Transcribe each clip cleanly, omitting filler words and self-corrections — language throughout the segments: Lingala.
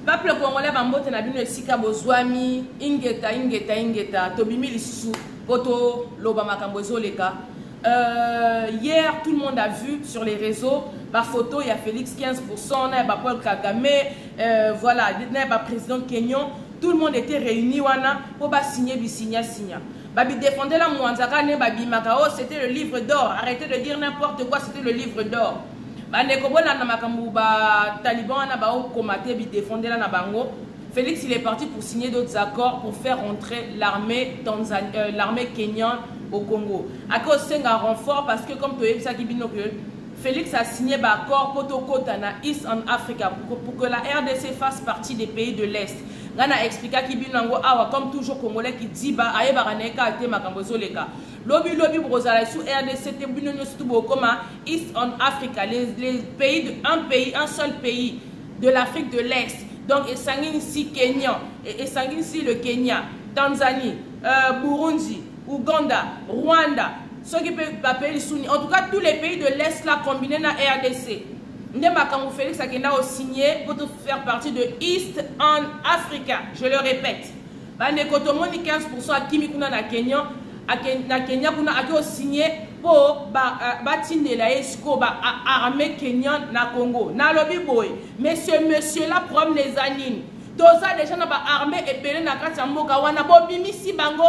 Peuple congolais bambote na bino esika bozwami ingeta tobimi lisusu poto loba makambo ezoleka. Hier tout le monde a vu sur les réseaux ma photo, il y a Félix 15%, il y a Paul Kagame, voilà, il y a président Kenyon, tout le monde était réuni wana pour signer signa. Babi défendait la Mouanzaka ne babi makao, c'était le livre d'or. Arrêtez de dire n'importe quoi, c'était le livre d'or. Félix il est parti pour signer d'autres accords pour faire rentrer l'armée kenyane au Congo. À cause c'est un renfort parce que comme tu as dit, Félix a signé un accord pour East en Africa pour que la RDC fasse partie des pays de l'Est. On a expliqué comme toujours Congolais qui dit bah aye baraneka ate makambozo leka. Lobby brozala sous RDC te bino surtout comme East en Africa, les pays un seul pays de l'Afrique de l'Est. Donc et sangine ici Kenya et sangine ici le Kenya, Tanzanie, Burundi, Ouganda, Rwanda, ceux qui peuvent appeler Sunni. En tout cas tous les pays de l'Est là combinés dans RDC. Ndemakamou Félix a signé pour faire partie de East en Africa. Je le répète. Banekotomoni 15% à Kimikuna na Kenya. Na Kenya kuna a signé pour batindela esco armée kenyane na Congo. Na lobby boy. Monsieur là prom les anines. Toza déjà na ba armée et belé na kati mboka wana bo bimisi bango.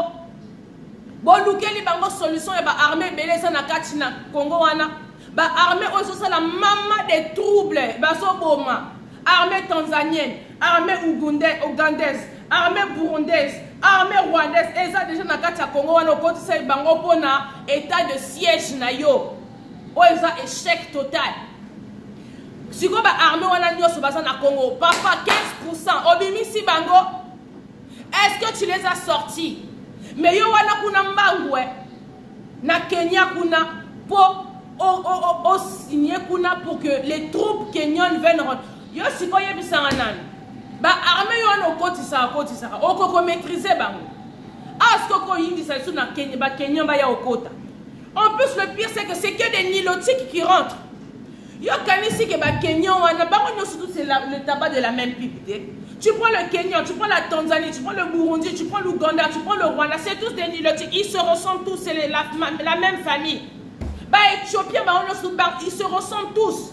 Bo lukeli bango solution et ba armée belé ça na kati na Congo wana. Ba armée aussi la maman des troubles. Ba so boma. Armée tanzanienne, armée ougandaise, armée burundaise, armée rwandaise, et ça déjà na kati ya Congo wana okoti sa bango pona état de siège na yo. O eza échec total. Siko ba armée wana nyoso basa na Congo, papa 15% obimisi bango. Est-ce que tu les as sortis? Mais yo wana kuna mbangwe na Kenya kuna po o signé kuna pour que les troupes kenyanes viennent rentrer. Yo siko yebisanga nani ba armée yo no kotisa okoko maîtriser bango asko ko yindisa su na Kenya ba Kenya ba ya okota. En plus le pire c'est que c'est que des nilotiques qui rentrent. Yo kanisi que ba Kenya wana bango no surtout c'est le tabac de la même pipe. Tu prends le Kenya, tu prends la Tanzanie, tu prends le Burundi, tu prends l'Ouganda, tu prends le Rwanda, c'est tous des nilotiques, ils se ressemblent tous, c'est la même famille. Bah Éthiopien bah ils se ressemblent tous.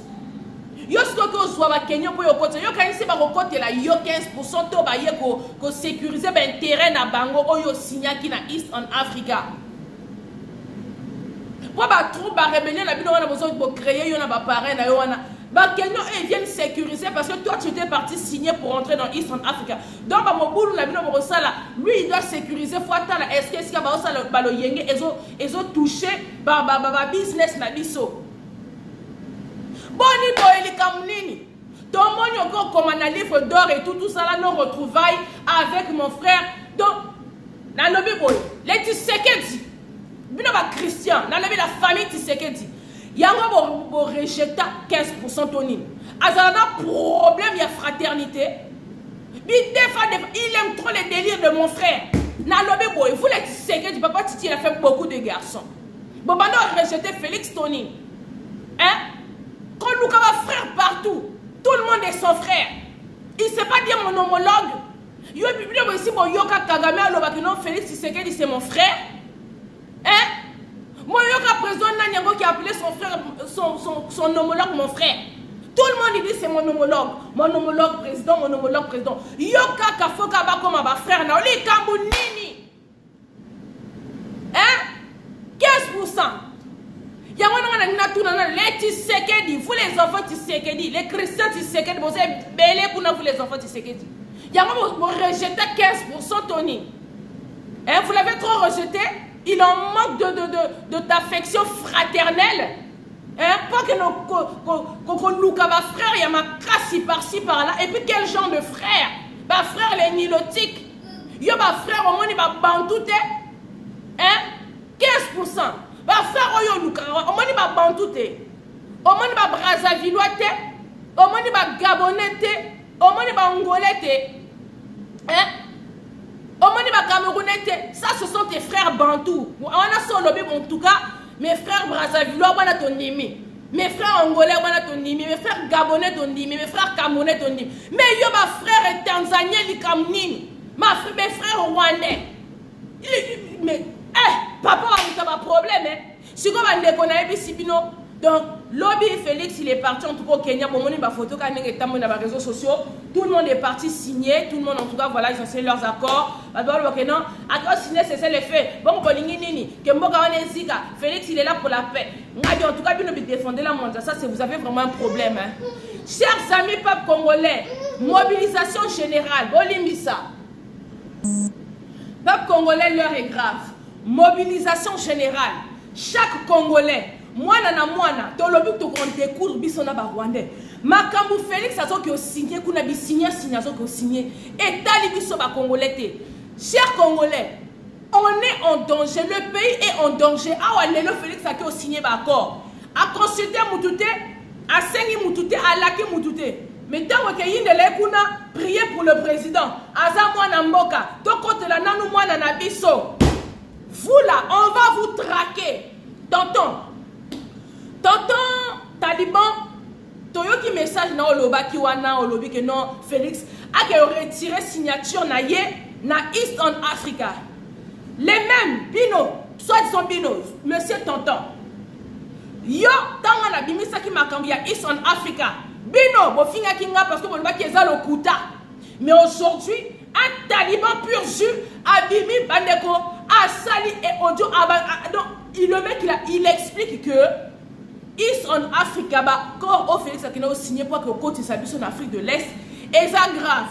Yo ce que soit ba Kenya pour yo côté yo kanisi ba côté la yo 15% to ba ko sécuriser ben terrain na bango oyo signa ki na East en Africa. Pour ba troupe ba rébellion na bino wana besoin de créer yo na ba parrain na yo wana ba Kenya ils viennent sécuriser parce que toi tu étais parti signer pour rentrer dans East en Africa. Donc ba mobulu na bino bo sala lui il doit sécuriser fois la est-ce que ba sala ba lo yenge ezo toucher ba business na biso. Boni boeli kamnini. Ton mon yoko comme un livre d'or et tout ça là nos retrouvailles avec mon frère. Donc na lobi boy les Tshisekedi bino ba Christian na lobi la famille Tshisekedi yango bo rejeta 15% tonine azana problème ya fraternité il aime trop les délires de mon frère na lobi boy vous les Tshisekedi papa Titi il a fait beaucoup de garçons bon bando rejeter Félix tonine hein. Quand nous avons frère partout, tout le monde est son frère. Il ne sait pas dire mon homologue. Yo ici mon yoka Kagame alobaki non Félix Tshisekedi c'est mon frère. Hein? Mon yoka président Nanyango qui a appelé son frère son homologue mon frère. Tout le monde dit c'est mon homologue président, mon homologue président. Yoka Kafoka ba comme ma frère na oli kambunini. Hein? 15%. Les Tshisekedi, vous les enfants Tshisekedi, les chrétiens Tshisekedi, vous êtes belé pour nous les enfants Tshisekedi. Vous rejetez 15% Tony. Hein, vous l'avez trop rejeté, il en manque d'affection fraternelle. Hein, pas que nos frères, il y a ma crasse par-ci par-là. Et puis quel genre de frère? Bah frère les nilotiques. Il y a ma frère au moins il va bantouter. Hein? 15%. Ba frère oyo lukara omoni ba bantu te omoni ba Brazzavillois te omoni ba Gabonais te omoni ba Angolais te hein omoni ba Camerounais te ça ce sont tes frères bantou on a son lobby en tout cas mes frères Brazzavillois wana ton ennemi mes frères angolais, mes frères gabonais, mes frères camerounais, mais yo ma frère tanzanien, mes frères rwandais. Mais, papa a un problème, si comme on est connaît, donc, lobby Félix, il est parti en tout cas au Kenya. Bon, on a photo quand il est dans les réseaux sociaux. Tout le monde est parti signer. Tout le monde, en tout cas, voilà, ils ont signé leurs accords. Accord signé, c'est les faits. Bon, Félix, il est là pour la paix. En tout cas, il défendre la mondiale. Ça, vous avez vraiment un problème. Hein. Chers amis peuples congolais, mobilisation générale. Bolimbisa. Peuple congolais, l'heure est grave. Mobilisation générale. Chaque Congolais. Mwana na mwana, to lobi to kon découvre biso na ba Rwandais. Makambu Félix azo ki o signé kuna bi signé azo ki o signé et tali biso ba Congolais te. Chers Congolais, on est en danger, le pays est en danger. Awa lelo Félix a ki o signé ba accord. A consulter Mutute, a sengi Mutute, a laki Mutute. Mais tant que yinde le kuna prier pour le président. Aza mwana mboka, to kote la nanu mwana na biso. Vous là, on va vous traquer. Tonton Taliban, Toyoki message na oloba ki wana olobi que non Félix a que retiré signature na ye na East on Africa. Les mêmes Bino, soit disant Bino, monsieur Tonton. Yo tanga na bimisa ki makambi ya East on Africa. Bino bo finga kinga parce que oloba ki eza lokuta. Mais aujourd'hui, un Taliban pur jus abimi bandeko a sali et audio donc le mec il explique que East on Africa, quand on Félix a signé pour que le côté s'habille en Afrique de l'Est, et ça grave.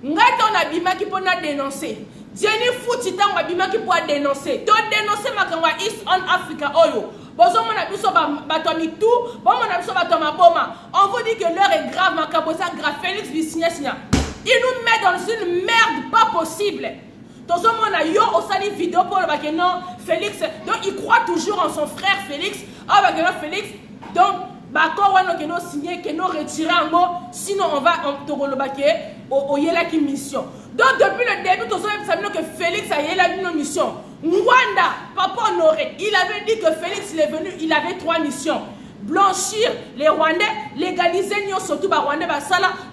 Ngaton abima qui peut dénoncer. Jenny Foutita abima qui peut dénoncer. Donc dénoncer ma East on Africa oyo. Bozo mon abiso batomi tout, bon mon abiso batoma boma. On vous dit que l'heure est grave, ma cabosa grave. Félix lui signa. Il nous met dans une merde pas possible. Dans ce moment, yo au sali vidéo pour le que non Félix. Donc il croit toujours en son frère Félix. Ah bah que non Félix. Donc quand on a signé que nous retirons un mot, sinon on va en le baquet au yela qui mission. Donc depuis le début, nous savons que Félix a une mission. Rwanda, Papa Honoré, il avait dit que Félix il est venu, il avait 3 missions. Blanchir les Rwandais, légaliser surtout les Rwandais,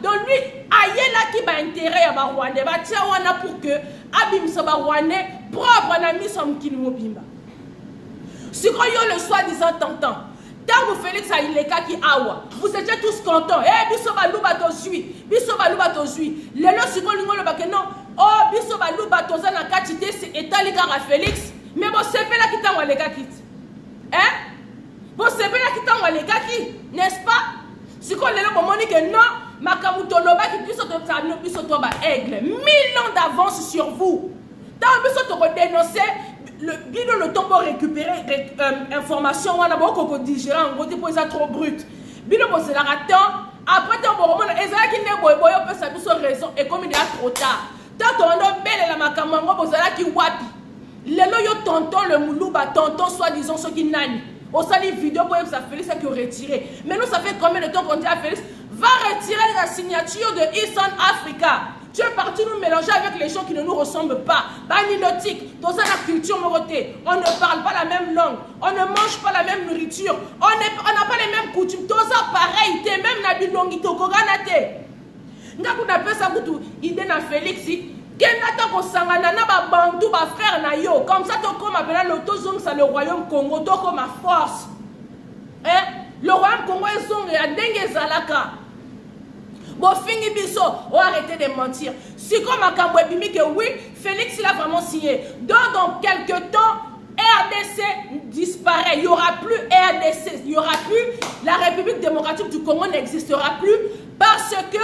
donc lui, aïe qui va intérêt à Rwandais, pour que Abim Saba Rwandais propre à mission qui nous bimba. Si vous le soi-disant tentant, tant que Félix a eu les cas qui awa, vous étiez tous contents. Eh, bisoba louba tozui, bisoba louba tozui. Les lois si vous le baké non, oh bisoba louba toza na katité c'est état les gars à Félix, mais bon c'est pas là qui t'a les gars qui, hein? Bon, c'est bien là qui t'envoie les gars qui, n'est-ce pas? Si on est là pour dire que non, Makamuto Loba qui puisse être aigle. 1000 ans d'avance sur vous. Tant que vous dénoncer, le tombeau récupérer information, on a beaucoup de digérer, on va dire que c'est trop brut. Bino c'est la raton. Après, tant que vous avez qui n'est pas sa raison et comme il est trop tard. Tant qu'on a belle la Makamango, vous avez qui wapi. Les loyaux tonton, le moulouba, tonton, soi-disant ceux qui n'annent. On s'est dit vidéo pour ça Félix qui a retiré. Mais nous, ça fait combien de temps qu'on dit à Félix va retirer la signature de Eastern Africa. Tu es parti nous mélanger avec les gens qui ne nous ressemblent pas. Banilotique, dans la culture moroté. On ne parle pas la même langue. On ne mange pas la même nourriture. On n'a pas les mêmes coutumes. Tout ça pareil. Même na bilongi to koganate. Nga kuna pesa kutu idée na Félix. Kenata ko sangana na ba bantu ba frère na yo comme ça to comme appela l'autozong ça le royaume Congo to comme ma force. Hein? Le royaume Congo est son ya dengue zalaka. Bon fingi biso, on arrêtez de mentir. Si comme akambo bimi que oui, Félix il a vraiment signé. Donc dans quelques temps RDC disparaît, il n'y aura plus RDC, il n'y aura plus la République démocratique du Congo n'existera plus parce que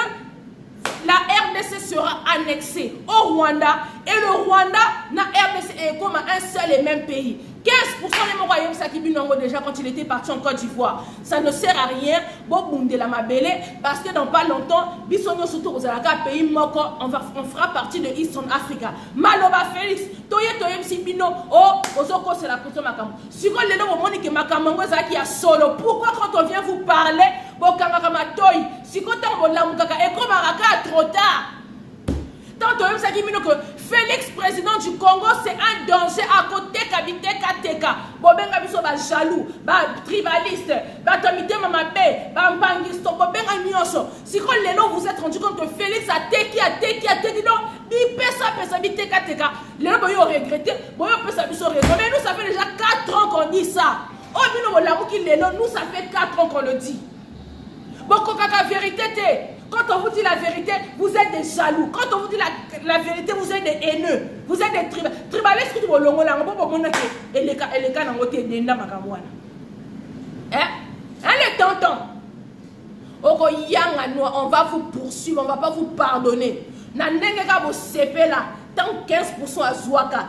la RDC sera annexée au Rwanda et le Rwanda na RDC est comme un seul et même pays. 15% de mon royaume Sakibinongo déjà quand il était parti en Côte d'Ivoire. Ça ne sert à rien. De la Mabélé parce que dans pas longtemps, Bissonio surtout aux Alaka pays moko, on fera partie de Eastern Africa. Maloba Félix, Toye Toyem Sibino, oh, Ozoko c'est la question Makamo. Si vous le moment que Makamango Zaki a solo, pourquoi quand on vient vous parler, Bokamakama Toy, si quand on l'a et comme Araka trop tard. Tant Toyem Sakibino que Félix, président du Congo, c'est un danger à côté Kabiteka Teka. Bobenga biso ba jaloux, ba tribaliste, ba tamite mamabe, ba mpangisto, bobenga nyonso. Si quand lelo vous êtes rendu compte que Félix a teki, non, pesa biteka teka. Lelo boyo regretter, boyo pesa biso raison. Mais nous ça fait déjà 4 ans qu'on dit ça. Oh bino bolamu ki lelo, nous ça fait 4 ans qu'on le dit. Boko kaka vérité te. Quand on vous dit la vérité, vous êtes des jaloux. Quand on vous dit la vérité, vous êtes des haineux. Vous êtes des tribalistes. Hein? Les tontons. On va vous poursuivre, on ne va pas vous pardonner. Tant 15% à Zouaka,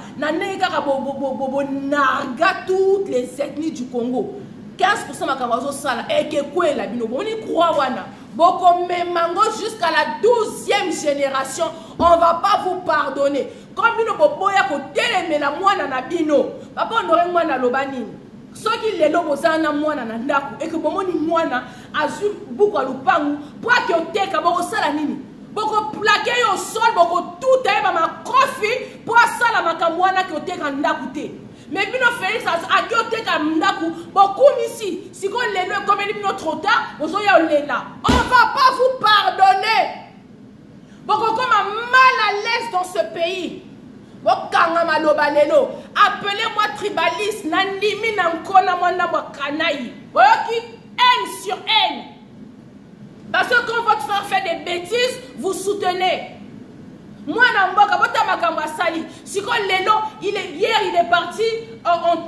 toutes les ethnies du Congo. 15% à Sala. Et que quoi la bino? On y croit, wana. Boko Memango jusqu'à la 12e génération, on ne va pas vous pardonner. Comme nous boboya ko teleme la mwana na bino. Papa on aurait mwana lobani. Ceux qui les lobo na mwana na ndaku et que bomoni mwana azu buko lupangu pour que oteka boko sala nini. Boko plaquer au sol boko tout eba ma kofi pour sala makamwana que oteka ndaku te. Mais bino Félix a kioté comme ndaku beaucoup ici si qu'on les le comme il est trop tard on va pas vous pardonner. Beaucoup comme mal à l'aise dans ce pays. Appelez-moi tribaliste nandimi nankona mwana wakanaï. Qui haine sur haine. Parce que quand votre frère fait des bêtises, vous soutenez. Moi, si hier il est parti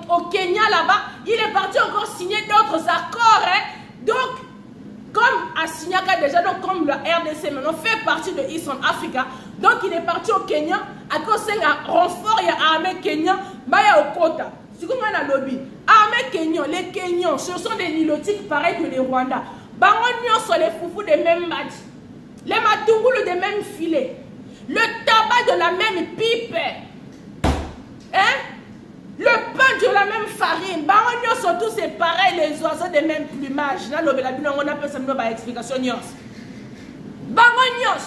au Kenya là-bas, il est parti encore signer d'autres accords. Hein? Donc, comme Asinyaka déjà, donc comme la RDC maintenant fait partie de Eastern Africa, donc il est parti au Kenya, à cause d'un renfort, il y a armée Kenya, Baya au Kota. C'est comme un lobby. Armée Kenya, les Kenyans, ce sont des nilotiques pareils que les Rwandais. Bangonnions sont les foufous des mêmes matchs, les matungoules des mêmes filets. Le tabac de la même pipe, hein? Le pain de la même farine. Baronnions sont tous pareils, les oiseaux des mêmes plumages. Là, on appelle ça une explication. Baronnions.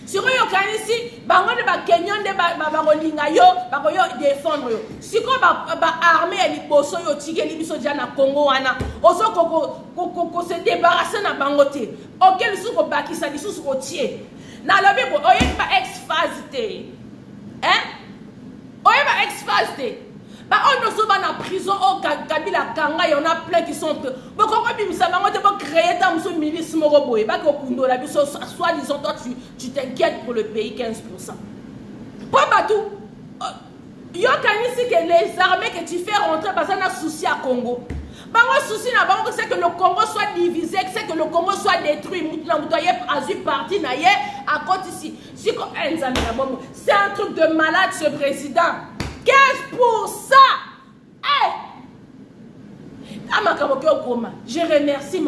Si vous avez ici, baronnions de Kenyan de Barolinga yo, baroyo défendre yo. Si vous avez armé et bosso yo tige libiso na Congo wana, oso ko se débarrasser na bangote. Auquel sou ko bakisa li sou ko tie. Na lobi bo oye ba ex-phase te. Hein? Oye ba ex-phase te. Ba on no so ba na prison au Kabila Kanga, il y en a plein qui sont bo ko bimisa bango te bo créer ta muso milice moko boye ba ko kundo la biso soit disant toi tu t'inquiètes pour le pays 15%. Pas batou. Yo kanisi que les armées que tu fais rentrer parce qu'on a souci à Congo. C'est que le Congo soit divisé, c'est que le Congo soit détruit. C'est un truc de malade ce président. 15%. Je remercie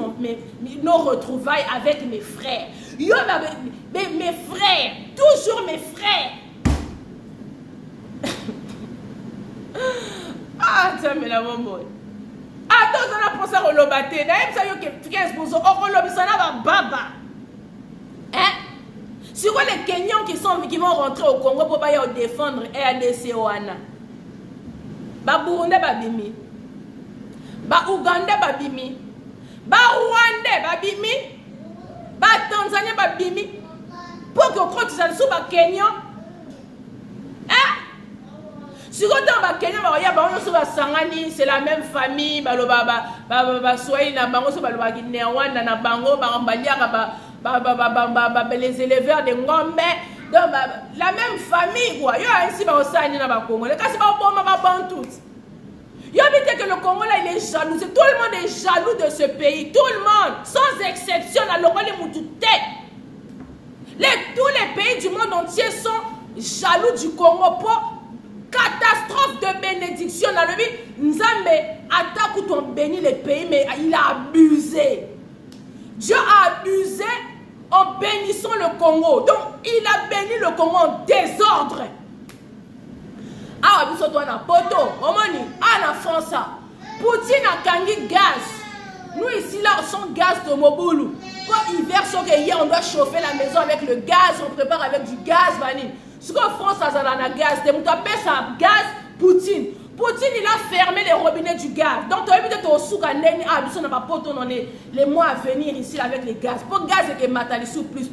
nos retrouvailles avec mes frères. Mes frères, toujours mes frères. Ah, tiens, mais la maman. Attends, on a pensé à Rolobaté. D'ailleurs, ça y est, 15%. On relobisana va baba. Hein? Si vous les Kenyans qui vont rentrer au Congo pour pas défendre RDC Oana. Ba Burundi babimi. Ba Ouganda babimi. Ba Rwanda babimi. Ba Tanzanie babimi. Pour que quand tu es sous ba Kenyan. Hein? Si vous êtes Kenya, c'est la même famille, les éleveurs de Ngombe, la même famille. Il y a ici au Congo. Il y a que le Congo là, il est jaloux. Tout le monde est jaloux de ce pays. Tout le monde, sans exception, tous les pays du monde entier sont jaloux du Congo. Catastrophe de bénédiction dans le vie. Nzambe attaque où on bénit les pays, mais il a abusé. Dieu a abusé en bénissant le Congo. Donc, il a béni le Congo en désordre. Ah, vous êtes en poto. En France, Poutine a gagné gaz. Nous ici, là, on sent gaz de Moboulou. Quand hiver, hier, on doit chauffer la maison avec le gaz. On prépare avec du gaz vanille. Ce que France a dans gaz, de mon appelle ça gaz Poutine. Poutine, il a fermé les robinets du gaz. Donc, tu as évité au souk à l'ennemi, à l'issue, on n'a pas poté dans les mois à venir ici avec les gaz. Pour gaz et que matalisou plus.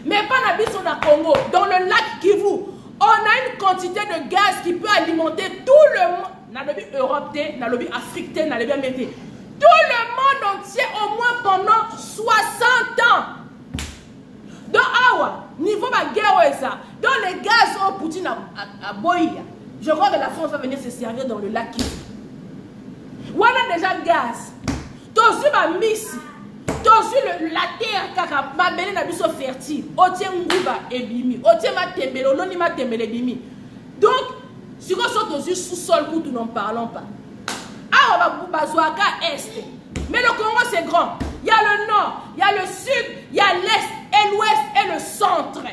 Mais pas n'habite sur le Congo, dans le lac Kivu, on a une quantité de gaz qui peut alimenter tout le monde. Dans le pays Europe, dans le pays Afrique, dans le pays Américain. Tout le monde entier, au moins pendant 60 ans. Donc, awa, niveau de la guerre, ça. Dans les gaz, Poutine a boyi. Je crois que la France va venir se servir dans le lac Kivu. On a déjà gaz. T'as vu ma miss. T'as vu la terre, kaka, ma belle n'a pas fertile. Otien Ngouba et Bimi. Otien ma tembele, oloni ma tembele Bimi. Donc, si on sort aux yeux sous-sol, nous n'en parlons pas. Ah, on va Bazouaka Est. Mais le Congo, c'est grand. Il y a le nord, il y a le sud, il y a l'est et l'ouest et le centre.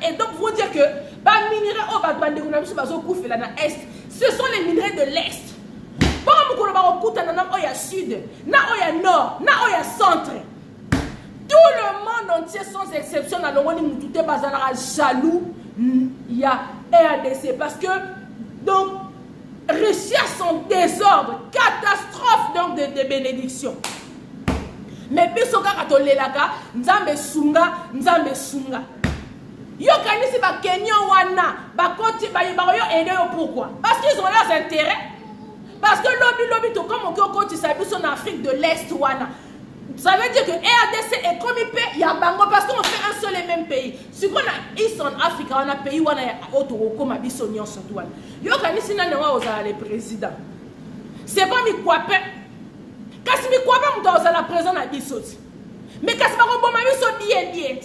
Et donc, vous dire que les minerais ce sont les minerais de l'Est. Il y a sud, il y a nord, il y a centre. Tout le monde entier, sans exception, jaloux, il y a RDC. Parce que, donc, Russie a son désordre, catastrophe donc de bénédiction. Mais biso kaka tolelaka nzambe sunga. Yo kanisi ba Kenya wana ba koti ba yo aider pourquoi? Parce qu'ils ont leurs intérêts. Parce que lobby to comme on koti sa biso en Afrique de l'Est wana. Ça veut dire que RDC est comme il y a bango parce qu'on fait un seul et même pays. Si on a East Africa, on a pays wana ya otoko ma biso nyonso wana. Yo kanisi na nwa oza le président. C'est pas mi kwape. Kasi mi kwa ba muta la présent na bisoti. Mais kasi ba ko boma biso diet.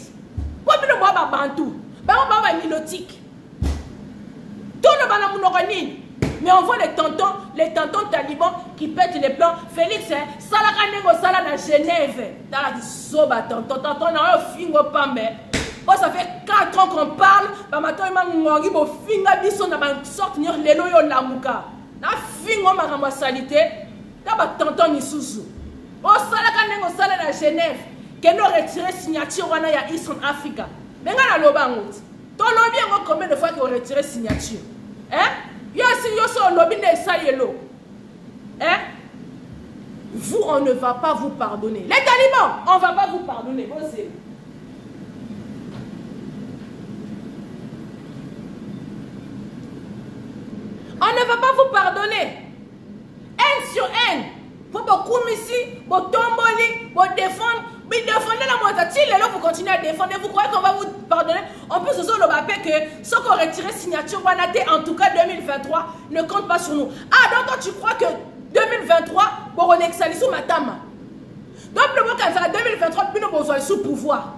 Ko bi no ba bantu. Ba nilotique. Tout le bana munoko nini. Mais on voit les tontons talibans qui pètent les plans. Félix, sala kanengo sala na Genève. Dans la soba tonton na fingo pambe. Oh, ça fait 4 ans qu'on parle. Ba mato ima ngongi bo finga biso na ba sorte nyor lelo yo lamuka. Na fingo makamba salité. Tonton Nisuzu. Au Salakanengo Sala de Genève, qui nous retiré signature ya East Africa. Mais on a l'obangot. Ton lobby, combien de fois qu'on retiré signature? Hein? Yo so lobby de Sayelo. Hein? Vous, on ne va pas vous pardonner. Les talibans, on ne va pas vous pardonner. On ne va pas vous pardonner. Haine sur haine. Pour beaucoup ici, pour tomboli, pour défendre. Mais défendez la moitié. Là, vous continuez à défendre. Vous croyez qu'on va vous pardonner? On peut se dire que ceux qui ont retiré signature en tout cas 2023 ne compte pas sur nous. Ah, donc toi tu crois que 2023, pour on exalise sous matama. Donc le mot qu'à 2023, puis nous besoin sous pouvoir.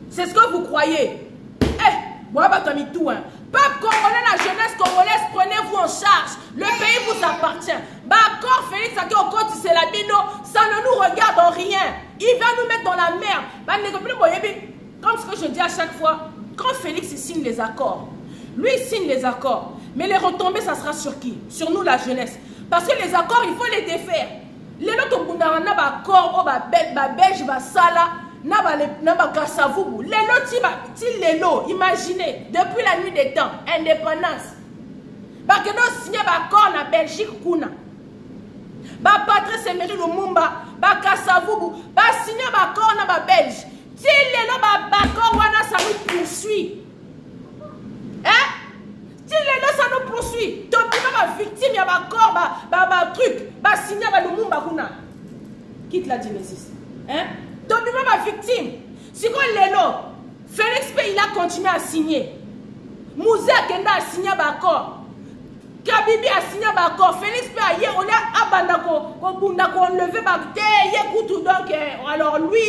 C'est ce que vous croyez. Eh, moi, bah, t'as mis tout, hein. Peuple congolais, la jeunesse congolaise, prenez-vous en charge. Le pays vous appartient. Bah, encore Félix, c'est la bino, ça ne nous regarde en rien. Il va nous mettre dans la merde. Bah, comme ce que je dis à chaque fois, quand Félix signe les accords, lui il signe les accords, mais les retombées, ça sera sur qui? Sur nous, la jeunesse. Parce que les accords, il faut les défaire. Les autres, on a un accord, belge, sala. Imaginez, depuis la nuit des temps, indépendance. Parce que nous signons un accord en Belgique. Patrice Emery Lumumba, Kassavubu, signé un accord en Belge. Si les accord, ça nous poursuit. Hein? Si les ça nous poursuit, donc nous victime, il y a un accord, truc, signé un Lumumba. Quitte la Dimésis. Hein? Donc, nous sommes victimes. Si on est là, Félix il a continué à signer. Mouzé Kenda a signé un accord. Kabibi a signé un accord. Félix on a abandako, on levé donc alors lui,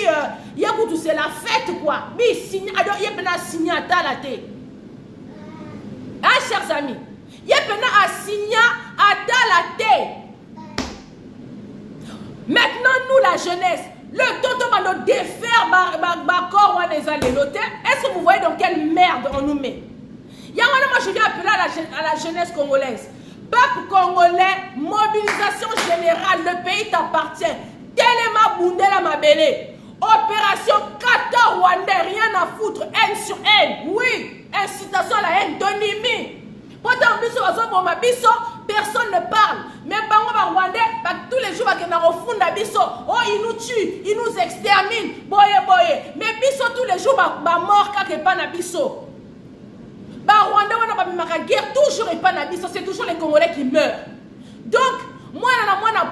c'est la fête quoi. Mais il signe, alors il a signé à Talaté. Ah, chers amis, il a signé à Talaté. Maintenant, nous, la jeunesse, le tonton va nous défaire corps est-ce que vous voyez dans quelle merde on nous met? Moi je viens appeler à la jeunesse congolaise. Peuple congolais, mobilisation générale, le pays t'appartient. Téléma Bundela Mabele. Opération Kata Rwandais, rien à foutre, haine sur haine. Oui, haine boma biso, personne ne parle. Mais bango ba Rwandais, tous les jours bakena refunda biso. Oh, ils nous tuent, ils nous exterminent. Boye boye. Mais biso tous les jours ba mort kake pa na biso. Ba Rwandais wana ba bimaka guerre toujours et pas na biso, c'est toujours les Congolais qui meurent. Donc, moi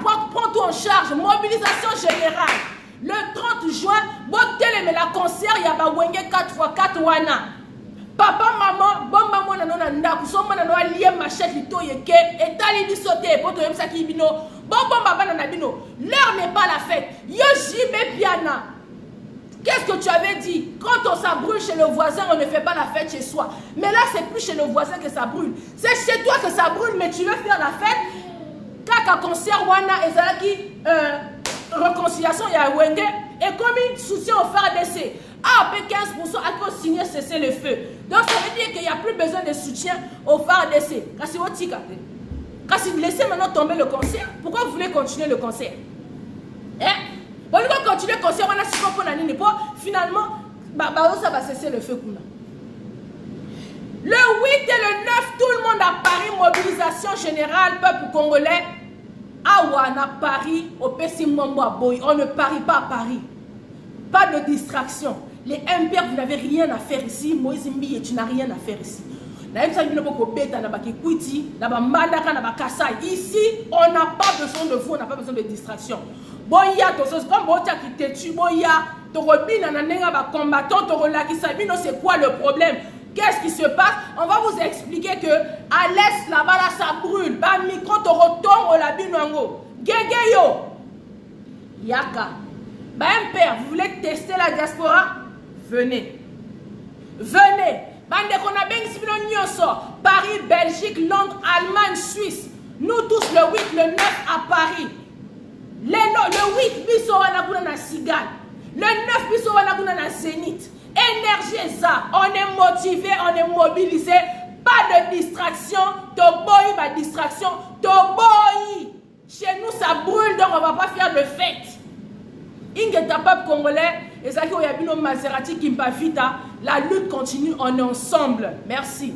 prends tout en charge, mobilisation générale. Le 30 juin, boteleme mais la concert ya ba wenge 4x4 wana. Papa, maman, bomba mona nona ndaku, somba na noa lié machette lito yeke, et tali bisote, poto yem saki bino, bomba bana na bino. L'heure n'est pas la fête. Yo jibe piana. Qu'est-ce que tu avais dit? Quand on s'abrûle chez le voisin, on ne fait pas la fête chez soi. Mais là, c'est plus chez le voisin que ça brûle. C'est chez toi que ça brûle, mais tu veux faire la fête? Kaka concert wana ezalaki réconciliation ya wenge et comme il soutient au FARDC. Ah, 15% à cause signer cesser le feu. Donc ça veut dire qu'il n'y a plus besoin de soutien au FARDC. Quand vous laissez maintenant tomber le concert, pourquoi vous voulez continuer le concert? Hein? Vous voulez continuer le concert, on a si pour l'année, finalement, ça va cesser le feu. Le 8 et le 9, tout le monde à Paris, mobilisation générale, peuple congolais. Awana Paris, au Pessimombo à Boy. On ne parie pas à Paris. Pas de distraction. Les impairs, vous n'avez rien à faire ici. Moïse Mbiye, tu n'as rien à faire ici. Ici, on n'a pas besoin de vous, on n'a pas besoin de distraction. Boya, comme Boya qui te tue, Boya, c'est quoi le problème? Qu'est-ce qui se passe? On va vous expliquer que à l'est, là-bas, là, ça brûle. Bah, micro, tu retournes au labinango. Gegeyo. Yaka. Bah, un père, vous voulez tester la diaspora? Venez. Venez. Paris, Belgique, Londres, Allemagne, Suisse. Nous tous le 8, le 9 à Paris. Le 8, biso wanakuna na Sigal. Le 9, biso wanakuna na Zénith. Énergie ça. On est motivé, on est mobilisé. Pas de distraction. Toboyi, ma distraction. Toboyi. Chez nous, ça brûle, donc on ne va pas faire de fête. Ingeta peuple congolais, et ça qui Oyabino Maserati Kimpa Vita, la lutte continue, on est ensemble. Merci.